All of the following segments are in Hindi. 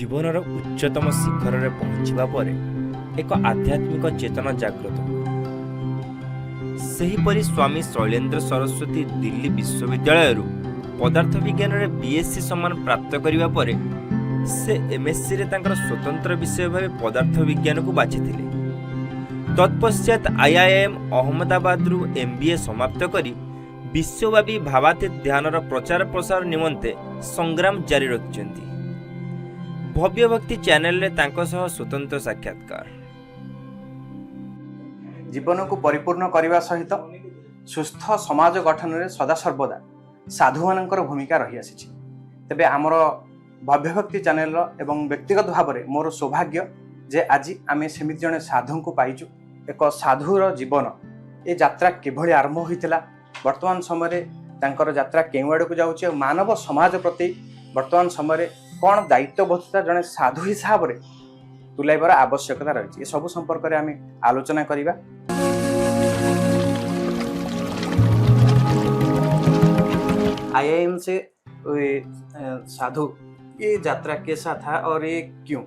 जीवनर उच्चतम शिखर में पहुंचवा पर एक आध्यात्मिक चेतना जागृत हुए। सेहीपरि स्वामी शैलेन्द्र सरस्वती दिल्ली विश्वविद्यालय पदार्थ विज्ञान में बीएससी सम्मान प्राप्त करने पर से एमएससी रे तांकर स्वतंत्र विषय भाव पदार्थ विज्ञान को बाछिथिले। तत्पश्चात आईआईएम अहमदाबाद एमबीए समाप्त करी विश्वव्यापी भावातीत ध्यानर प्रचार प्रसार निमंते संग्राम जारी रखिछन्ति। भव्य भक्ति चैनल रे तांको सह स्वतंत्र साक्षात्कार। जीवन को परिपूर्ण करने सहित सुस्थ समाज गठन में सदा सर्वदा साधु मानकर भूमिका रही आसी। तेबे आमर भव्य भक्ति चैनल एवं व्यक्तिगत भाव में मोर सौभाग्य जे आज आम सेमित जड़े साधु को पाइचु। एक साधुर जीवन ये यात्रा किभली आरंभ होता, वर्तमान समय तांकर यात्रा केउ आड़ को जाउछि, मानव समाज प्रति वर्तमान समय कौन दायित्वबद्धता जड़े साधु हिसाब से तुलाइबार आवश्यकता रही, सब संपर्क में आम आलोचना करिबा। आईआईएम से साधु ये यात्रा कैसा था और ये क्यों?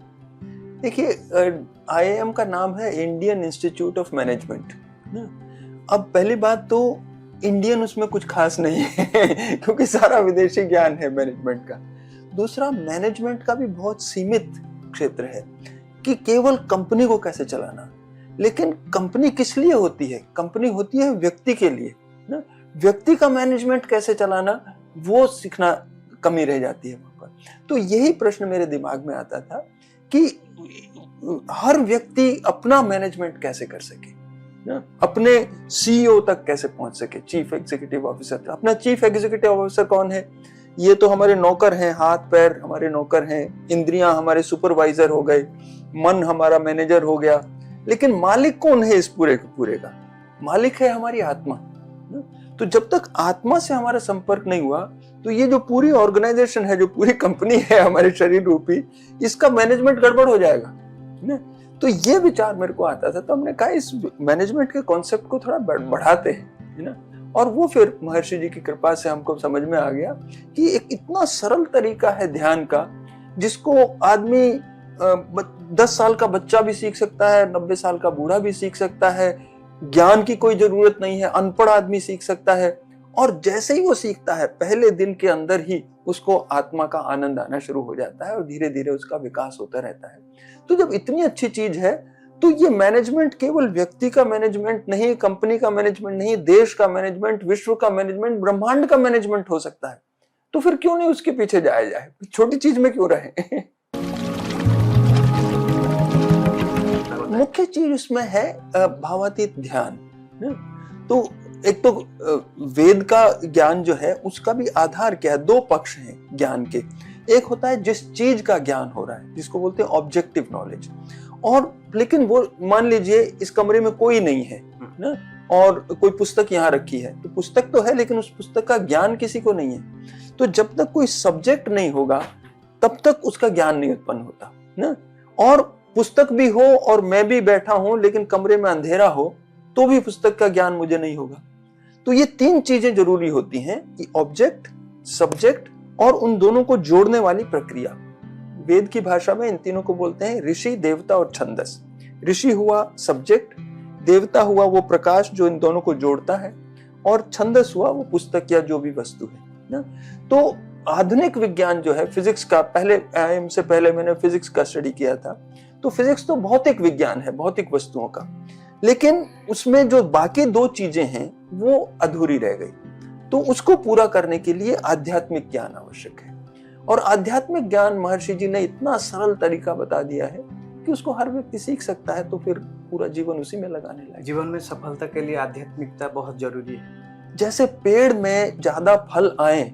देखिए, आईआईएम का नाम है इंडियन इंस्टीट्यूट ऑफ मैनेजमेंट। अब पहली बात तो इंडियन उसमें कुछ खास नहीं है क्योंकि सारा विदेशी ज्ञान है मैनेजमेंट का। दूसरा, मैनेजमेंट का भी बहुत सीमित क्षेत्र है कि केवल कंपनी को कैसे चलाना। लेकिन कंपनी किस लिए होती है? कंपनी होती है व्यक्ति के लिए ना। व्यक्ति का मैनेजमेंट कैसे चलाना वो सीखना कमी रह जाती है वहां पर। तो यही प्रश्न मेरे दिमाग में आता था कि हर व्यक्ति अपना मैनेजमेंट कैसे कर सके ना, अपने सीईओ तक कैसे पहुंच सके, चीफ एग्जीक्यूटिव ऑफिसर। अपना चीफ एग्जीक्यूटिव ऑफिसर कौन है? ये तो हमारे नौकर हैं, हाथ पैर हमारे नौकर हैं, इंद्रियां हमारे सुपरवाइजर हो गए, मन हमारा मैनेजर हो गया। लेकिन मालिक कौन है इस पूरे का? मालिक है हमारी आत्मा। तो जब तक आत्मा से हमारा संपर्क नहीं हुआ तो ये जो पूरी ऑर्गेनाइजेशन है, जो पूरी कंपनी है हमारे शरीर रूपी, इसका मैनेजमेंट गड़बड़ हो जाएगा ना। तो ये विचार मेरे को आता था। तो हमने कहा इस मैनेजमेंट के कॉन्सेप्ट को थोड़ा बढ़ाते हैं, है ना। और वो फिर महर्षि जी की कृपा से हमको समझ में आ गया कि एक इतना सरल तरीका है ध्यान का, जिसको आदमी 10 साल का बच्चा भी सीख सकता है, 90 साल का बूढ़ा भी सीख सकता है। ज्ञान की कोई जरूरत नहीं है, अनपढ़ आदमी सीख सकता है। और जैसे ही वो सीखता है, पहले दिन के अंदर ही उसको आत्मा का आनंद आना शुरू हो जाता है और धीरे धीरे उसका विकास होता रहता है। तो जब इतनी अच्छी चीज है तो ये मैनेजमेंट केवल व्यक्ति का मैनेजमेंट नहीं, कंपनी का मैनेजमेंट नहीं, देश का मैनेजमेंट, विश्व का मैनेजमेंट, ब्रह्मांड का मैनेजमेंट हो सकता है। तो फिर क्यों नहीं उसके पीछे जाया जाए, छोटी चीज में क्यों रहे? मुख्य चीज उसमें है भावातीत ध्यान। तो एक तो वेद का ज्ञान जो है उसका भी आधार क्या है? 2 पक्ष हैं ज्ञान के। एक होता है जिस चीज का ज्ञान हो रहा है, जिसको बोलते हैं ऑब्जेक्टिव नॉलेज। और लेकिन वो मान लीजिए इस कमरे में कोई नहीं है ना, और कोई पुस्तक यहाँ रखी है, तो पुस्तक तो है लेकिन उस पुस्तक का ज्ञान किसी को नहीं है। तो जब तक कोई सब्जेक्ट नहीं होगा तब तक उसका ज्ञान नहीं उत्पन्न होता ना। और पुस्तक भी हो और मैं भी बैठा हूं लेकिन कमरे में अंधेरा हो तो भी पुस्तक का ज्ञान मुझे नहीं होगा। तो ये 3 चीजें जरूरी होती हैं कि ऑब्जेक्ट, सब्जेक्ट और उन दोनों को जोड़ने वाली प्रक्रिया। वेद की भाषा में इन तीनों को बोलते हैं ऋषि, देवता और छंदस। ऋषि हुआ सब्जेक्ट, देवता हुआ वो प्रकाश जो इन दोनों को जोड़ता है, और छंदस हुआ वो पुस्तक या जो भी वस्तु है ना। तो आधुनिक विज्ञान जो है फिजिक्स का, पहले आईआईएम से पहले मैंने फिजिक्स का स्टडी किया था। तो फिजिक्स तो भौतिक विज्ञान है, भौतिक वस्तुओं का, लेकिन उसमें जो बाकी 2 चीजें हैं वो अधूरी रह गई। तो उसको पूरा करने के लिए आध्यात्मिक ज्ञान आवश्यक है। और आध्यात्मिक ज्ञान महर्षि जी ने इतना सरल तरीका बता दिया है कि उसको हर व्यक्ति सीख सकता है। तो फिर पूरा जीवन उसी में लगाने लगे। जीवन में सफलता के लिए आध्यात्मिकता बहुत जरूरी है। जैसे पेड़ में ज्यादा फल आए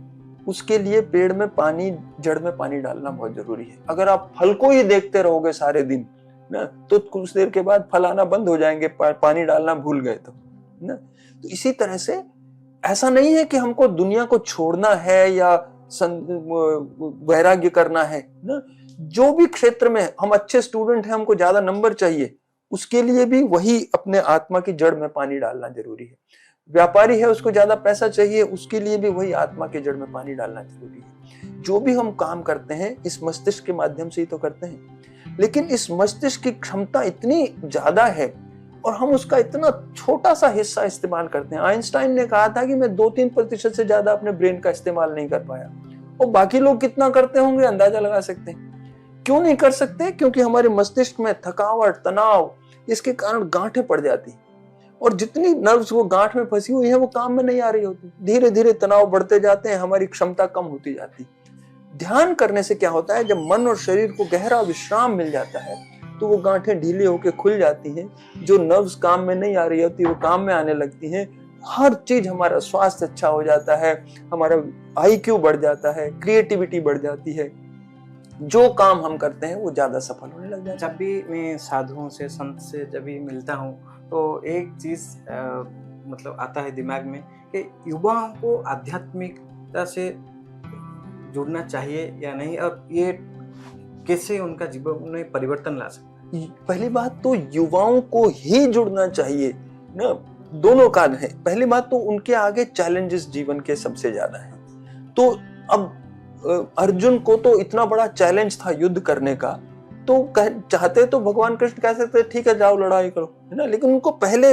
उसके लिए पेड़ में पानी, जड़ में पानी डालना बहुत जरूरी है। अगर आप फल को ही देखते रहोगे सारे दिन ना, तो कुछ देर के बाद फल आना बंद हो जाएंगे, पानी डालना भूल गए तो ना। तो इसी तरह से ऐसा नहीं है कि हमको दुनिया को छोड़ना है या वैराग्य करना है ना। जो भी क्षेत्र में हम अच्छे स्टूडेंट हैं, हमको ज्यादा नंबर चाहिए, उसके लिए भी वही अपने आत्मा की जड़ में पानी डालना जरूरी है। व्यापारी है, उसको ज्यादा पैसा चाहिए, उसके लिए भी वही आत्मा के जड़ में पानी डालना जरूरी है। जो भी हम काम करते हैं इस मस्तिष्क के माध्यम से ही तो करते हैं, लेकिन इस मस्तिष्क की क्षमता इतनी ज्यादा है और हम उसका इतना छोटा सा हिस्सा इस्तेमाल करते हैं। आइंस्टाइन ने कहा था कि मैं 2-3% से ज्यादा अपने ब्रेन का इस्तेमाल नहीं कर पाया, और बाकी लोग कितना करते होंगे अंदाजा लगा सकते हैं। क्यों नहीं कर सकते? क्योंकि हमारे मस्तिष्क में थकावट, तनाव, इसके कारण गांठें पड़ जाती, और जितनी नर्व्स वो गांठ में फंसी हुई है वो काम में नहीं आ रही होती। धीरे धीरे तनाव बढ़ते जाते हैं, हमारी क्षमता कम होती जाती। ध्यान करने से क्या होता है, जब मन और शरीर को गहरा विश्राम मिल जाता है तो वो गांठें ढीली होकर खुल जाती हैं, जो नर्व्स काम में नहीं आ रही होती वो काम में आने लगती हैं। हर चीज, हमारा स्वास्थ्य अच्छा हो जाता है, हमारा IQ बढ़ जाता है, क्रिएटिविटी बढ़ जाती है, जो काम हम करते हैं वो ज्यादा सफल होने लग जाता है। जब भी मैं साधुओं से, संत से जब भी मिलता हूँ तो एक चीज मतलब आता है दिमाग में कि युवाओं को आध्यात्मिकता से जुड़ना चाहिए या नहीं, और ये कैसे उनका जीवन में परिवर्तन ला सकते हैं। पहली बात तो युवाओं को ही जुड़ना चाहिए ना, दोनों का है। पहली बात तो उनके आगे चैलेंजेस जीवन के सबसे ज्यादा हैं। तो अब अर्जुन को तो इतना बड़ा चैलेंज था युद्ध करने का, तो चाहते तो भगवान कृष्ण कह सकते ठीक है जाओ लड़ाई करो, है ना, लेकिन उनको पहले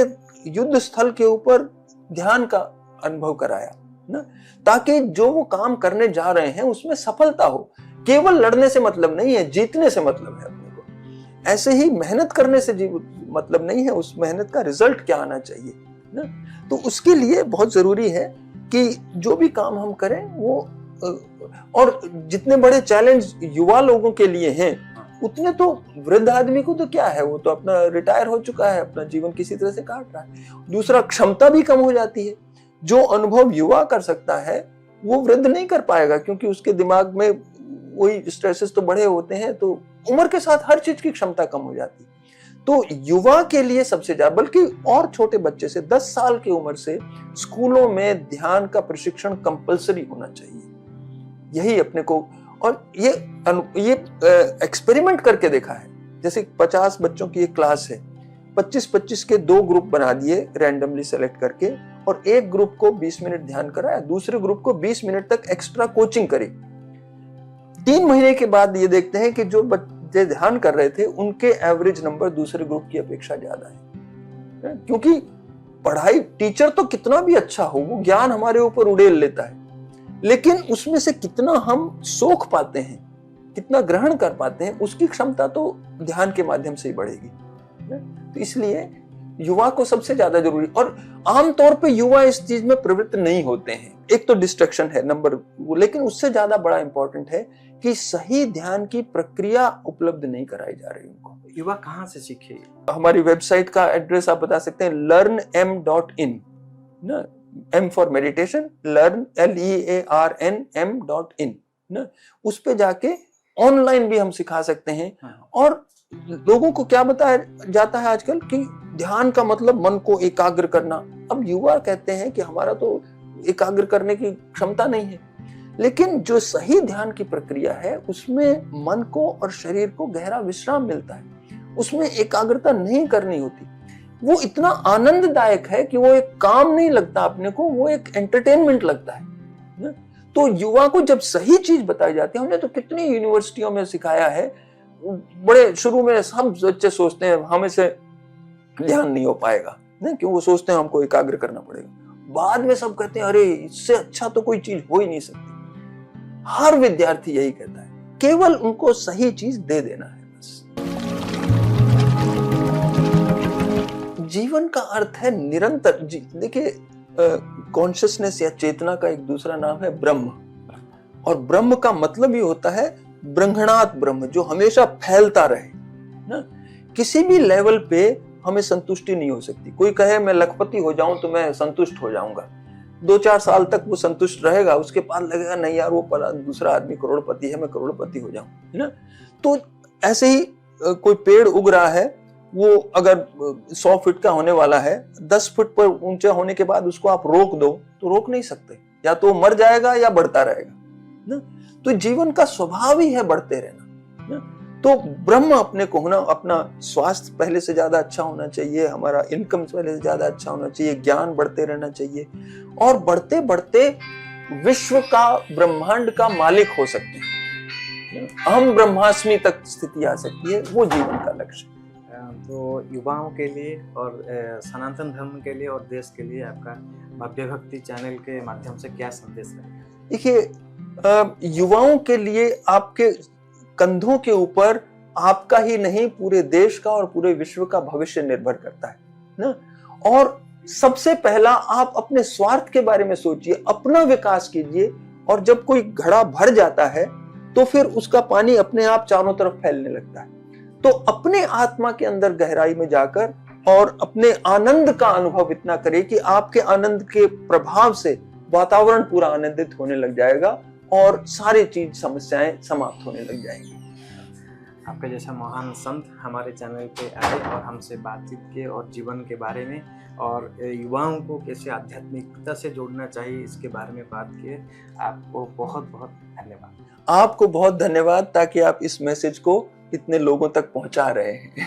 युद्ध स्थल के ऊपर ध्यान का अनुभव कराया ना, ताकि जो वो काम करने जा रहे हैं उसमें सफलता हो। केवल लड़ने से मतलब नहीं है, जीतने से मतलब है अपने को। ऐसे ही मेहनत करने से मतलब नहीं है, उस मेहनत का रिजल्ट क्या आना चाहिए ना। तो उसके लिए बहुत जरूरी है कि जो भी काम हम करें वो, और जितने बड़े चैलेंज युवा लोगों के लिए हैं उतने तो वृद्ध आदमी को तो क्या है, वो तो अपना रिटायर हो चुका है, अपना जीवन किसी तरह से काट रहा है। दूसरा, क्षमता भी कम हो जाती है। जो अनुभव युवा कर सकता है वो वृद्ध नहीं कर पाएगा, क्योंकि उसके दिमाग में वही स्ट्रेसेस तो बड़े होते हैं, तो उम्र के साथ हर चीज की क्षमता कम हो जाती है। तो युवा के लिए सबसे ज्यादा, बल्कि और छोटे बच्चे से 10 साल की उम्र से स्कूलों में ध्यान का प्रशिक्षण कंपलसरी होना चाहिए। यही अपने को, और ये एक्सपेरिमेंट करके देखा है। जैसे 50 बच्चों की एक क्लास है, 25-25 के 2 ग्रुप बना दिए रैंडमली सेलेक्ट करके, और एक ग्रुप को 20 मिनट ध्यान कराया, दूसरे ग्रुप को 20 मिनट तक एक्स्ट्रा कोचिंग करी। 3 महीने के बाद ये देखते हैं कि जो बच्चे ध्यान कर रहे थे उनके एवरेज नंबर दूसरे ग्रुप की अपेक्षा ज्यादा है। क्योंकि पढ़ाई, टीचर तो कितना भी अच्छा हो, वो ज्ञान हमारे ऊपर उड़ेल लेता है, लेकिन उसमें से कितना हम सोख पाते हैं, कितना ग्रहण कर पाते हैं, उसकी क्षमता तो ध्यान के माध्यम से ही बढ़ेगी। तो इसलिए युवा को सबसे ज्यादा जरूरी, और आमतौर पे युवा इस चीज में प्रवृत्त नहीं होते हैं। एक तो डिस्ट्रैक्शन है नंबर, लेकिन उससे ज्यादा बड़ा इंपॉर्टेंट है कि सही ध्यान की प्रक्रिया उपलब्ध नहीं कराई जा रही उनको। युवा कहाँ से सीखे? हमारी वेबसाइट का एड्रेस आप बता सकते हैं, learnm.in ना, M for meditation, learn LEARNM.in ना, उस पे जाके ऑनलाइन भी हम सिखा सकते हैं। और लोगों को क्या बताया जाता है आजकल कि ध्यान का मतलब मन को एकाग्र करना। अब युवा कहते हैं कि हमारा तो एकाग्र करने की क्षमता नहीं है, लेकिन जो सही ध्यान की प्रक्रिया है उसमें मन को और शरीर को गहरा विश्राम मिलता है, उसमें एकाग्रता नहीं करनी होती। वो इतना आनंददायक है कि वो एक काम नहीं लगता अपने को, वो एक एंटरटेनमेंट लगता है। तो युवा को जब सही चीज बताई जाती है, हमने तो कितनी यूनिवर्सिटियों में सिखाया है, बड़े शुरू में सब बच्चे सोचते हैं हमें से ध्यान नहीं हो पाएगा, नहीं, क्यों? वो सोचते हैं हमको एकाग्र करना पड़ेगा। बाद में सब कहते हैं अरे इससे अच्छा तो कोई चीज हो ही नहीं सकती। हर विद्यार्थी यही कहता है, केवल उनको सही चीज दे देना है बस। जीवन का अर्थ है निरंतर। देखिए, कॉन्शियसनेस या चेतना का एक दूसरा नाम है ब्रह्म, और ब्रह्म का मतलब ये होता है ब्रह्मणात ब्रह्म, जो हमेशा फैलता रहे ना। किसी भी लेवल पे हमें संतुष्टि नहीं हो सकती। कोई कहे मैं लखपति हो जाऊं तो मैं संतुष्ट हो जाऊंगा, 2-4 साल तक वो संतुष्ट रहेगा, उसके बाद लगेगा नहीं यार वो दूसरा आदमी करोड़पति है, मैं करोड़पति हो जाऊं, है ना। तो ऐसे ही कोई पेड़ उग रहा है, वो अगर 100 फीट का होने वाला है, 10 फीट पर ऊंचा होने के बाद उसको आप रोक दो तो रोक नहीं सकते, या तो मर जाएगा या बढ़ता रहेगा ना। तो जीवन का स्वभाव ही है बढ़ते रहना ना। तो ब्रह्म अपने को होना, अपना स्वास्थ्य पहले से ज्यादा अच्छा होना चाहिए, हमारा इनकम पहले से ज्यादा अच्छा होना चाहिए, ज्ञान बढ़ते रहना चाहिए, और बढ़ते बढ़ते विश्व का, ब्रह्मांड का मालिक हो सकते हैं, अहम ब्रह्मास्मि तक स्थिति आ सकती है, वो जीवन का लक्ष्य है। तो युवाओं के लिए और सनातन धर्म के लिए और देश के लिए आपका भव्य भक्ति चैनल के माध्यम से क्या संदेश है? देखिए, युवाओं के लिए आपके कंधों के ऊपर आपका ही नहीं पूरे देश का और पूरे विश्व का भविष्य निर्भर करता है ना। और सबसे पहला आप अपने स्वार्थ के बारे में सोचिए, अपना विकास कीजिए, और जब कोई घड़ा भर जाता है तो फिर उसका पानी अपने आप चारों तरफ फैलने लगता है। तो अपने आत्मा के अंदर गहराई में जाकर और अपने आनंद का अनुभव इतना करें कि आपके आनंद के प्रभाव से वातावरण पूरा आनंदित होने लग जाएगा और सारी चीज समस्याएं समाप्त होने लग जाएंगी। आपके जैसा महान संत हमारे चैनल पे आए और हमसे बातचीत किए और जीवन के बारे में और युवाओं को कैसे आध्यात्मिकता से जोड़ना चाहिए इसके बारे में बात किए। आपको बहुत बहुत धन्यवाद। आपको बहुत धन्यवाद, ताकि आप इस मैसेज को इतने लोगों तक पहुंचा रहे हैं।